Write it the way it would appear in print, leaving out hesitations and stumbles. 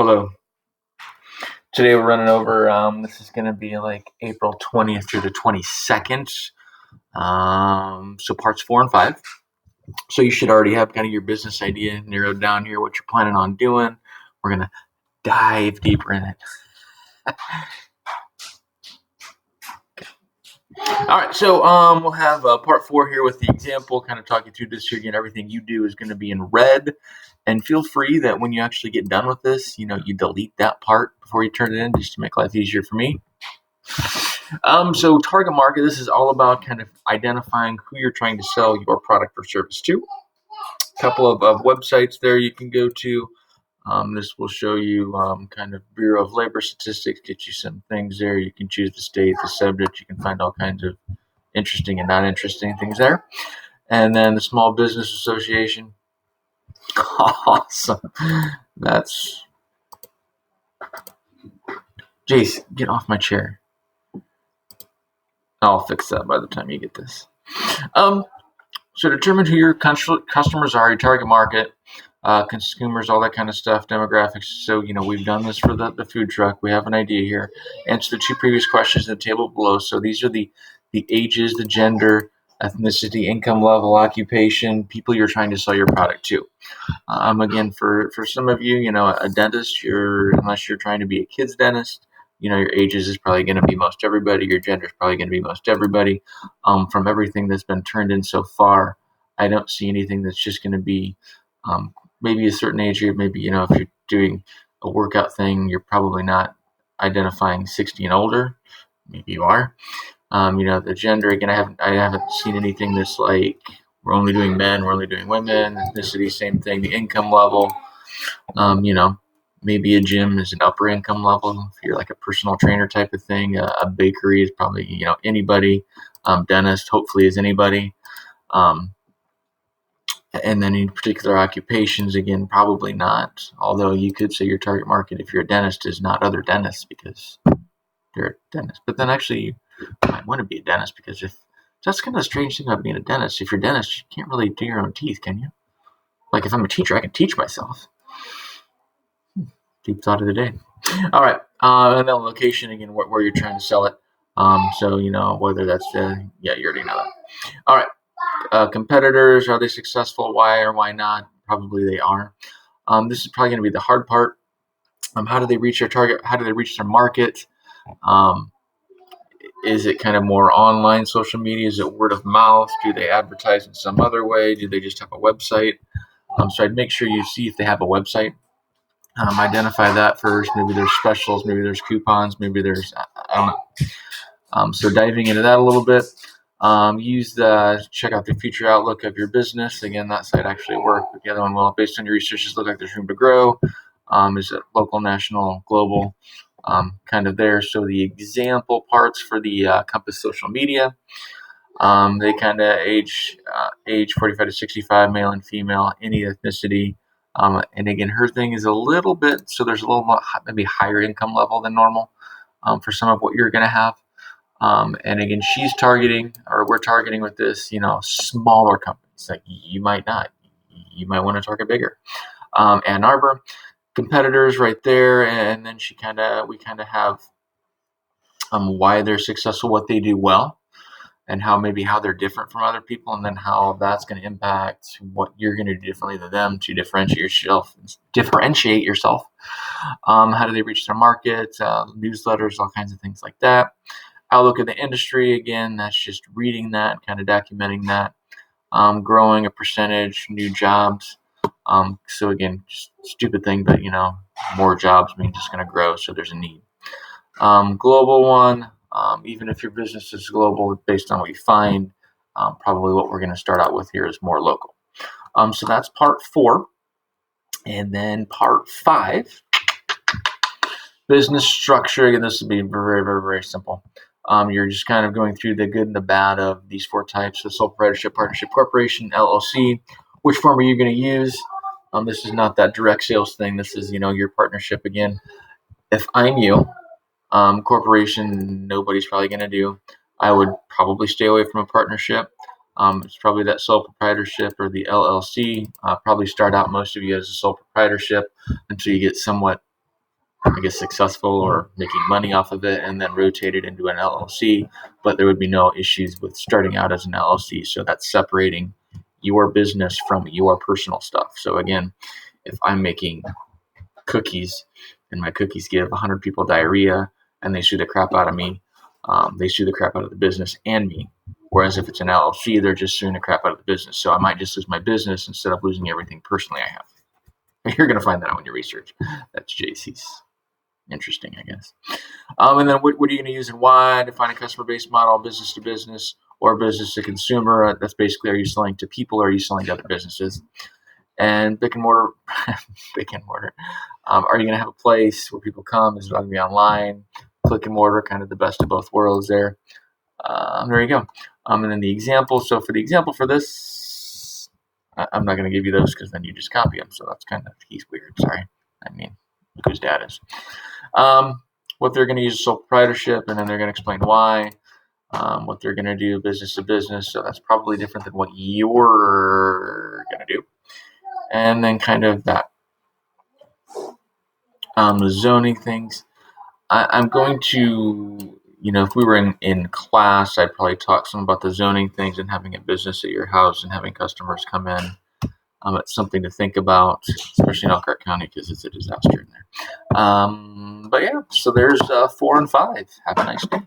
Hello. Today we're running over. This is going to be like April 20th through the 22nd. So parts 4 and 5. So you should already have kind of your business idea narrowed down here, what you're planning on doing. We're going to dive deeper in it. All right, so we'll have part 4 here with the example, kind of talk you through this here again. Everything you do is going to be in red, and feel free that when you actually get done with this, you delete that part before you turn it in, just to make life easier for me. So target market, this is all about kind of identifying who you're trying to sell your product or service to. A couple of websites there you can go to. This will show you kind of Bureau of Labor Statistics, get you some things there. You can choose the state, the subject. You can find all kinds of interesting and not interesting things there. And then the Small Business Association. Awesome. That's... Jace, get off my chair. I'll fix that by the time you get this. So determine who your customers are, your target market, consumers, all that kind of stuff, demographics. So, we've done this for the food truck. We have an idea here. Answer the 2 previous questions in the table below. So these are the ages, the gender, ethnicity, income level, occupation, people you're trying to sell your product to. Again, for some of you, a dentist, unless you're trying to be a kid's dentist, your ages is probably going to be most everybody. Your gender is probably going to be most everybody. From everything that's been turned in so far, I don't see anything that's just going to be maybe a certain age. Or maybe, if you're doing a workout thing, you're probably not identifying 60 and older. Maybe you are. The gender, again, I haven't seen anything that's like we're only doing men, we're only doing women. Ethnicity, same thing. The income level, maybe a gym is an upper income level. If you're like a personal trainer type of thing, a bakery is probably, anybody. Dentist, hopefully, is anybody. And then in particular occupations, again, probably not. Although you could say your target market, if you're a dentist, is not other dentists because you're a dentist. But then actually, you might want to be a dentist because that's kind of the strange thing about being a dentist. If you're a dentist, you can't really do your own teeth, can you? Like if I'm a teacher, I can teach myself. Deep thought of the day. All right, and then location again, where you're trying to sell it. So whether that's you already know that. All right, competitors, are they successful? Why or why not? Probably they are. This is probably going to be the hard part. How do they reach their target? How do they reach their market? Is it kind of more online social media? Is it word of mouth? Do they advertise in some other way? Do they just have a website? So I'd make sure you see if they have a website. Identify that first. Maybe there's specials, maybe there's coupons, maybe there's, I don't know. So diving into that a little bit, check out the future outlook of your business. Again, that site actually worked, but the other one, well, based on your research, look like there's room to grow. Is it local, national, global, kind of there. So the example parts for the Compass social media, they kind of age 45 to 65, male and female, any ethnicity. And again, her thing is a little bit, so there's a little more, maybe higher income level than normal for some of what you're going to have. And again, she's targeting, or we're targeting with this, smaller companies. Like you might not, you might want to target bigger. Ann Arbor, competitors right there, and then we kind of have why they're successful, what they do well, and how they're different from other people, and then how that's going to impact what you're going to do differently than them to differentiate yourself. How do they reach their market? Newsletters, all kinds of things like that. Outlook of the industry, again, that's just reading that, kind of documenting that. Growing a percentage, new jobs. So again, just stupid thing, but more jobs means it's going to grow, so there's a need. Global one. Even if your business is global, based on what you find, probably what we're going to start out with here is more local. So that's part 4. And then part 5, business structure. Again, this will be very, very, very simple. You're just kind of going through the good and the bad of these 4 types: the sole proprietorship, partnership, corporation, LLC. Which form are you going to use? This is not that direct sales thing. This is, your partnership again. If I'm you, corporation, nobody's probably going to do. I would probably stay away from a partnership. It's probably that sole proprietorship or the LLC. Probably start out, most of you, as a sole proprietorship until you get somewhat I guess, successful or making money off of it, and then rotate it into an LLC. But there would be no issues with starting out as an LLC. So that's separating your business from your personal stuff. So again, if I'm making cookies and my cookies give 100 people diarrhea and they sue the crap out of me, they sue the crap out of the business and me. Whereas if it's an LLC, they're just suing the crap out of the business. So I might just lose my business instead of losing everything personally I have. You're going to find that out when you research. That's JC's. Interesting, I guess. And then what are you going to use and why? Define a customer-based model, business to business or business to consumer. That's basically, are you selling to people or are you selling to other businesses? And brick and mortar, brick and mortar. Are you going to have a place where people come? Is it going to be online? Click and mortar, kind of the best of both worlds there. There you go. And then the example. So for the example for this, I'm not going to give you those because then you just copy them. So that's kind of, he's weird. Sorry. I mean, look whose dad is. What they're going to use is sole proprietorship, and then they're going to explain why. What they're going to do business to business. So that's probably different than what you're going to do. And then kind of that the zoning things. I'm going to, if we were in class, I'd probably talk some about the zoning things and having a business at your house and having customers come in. It's something to think about, especially in Elkhart County because it's a disaster in there. But yeah, so there's 4 and 5. Have a nice day.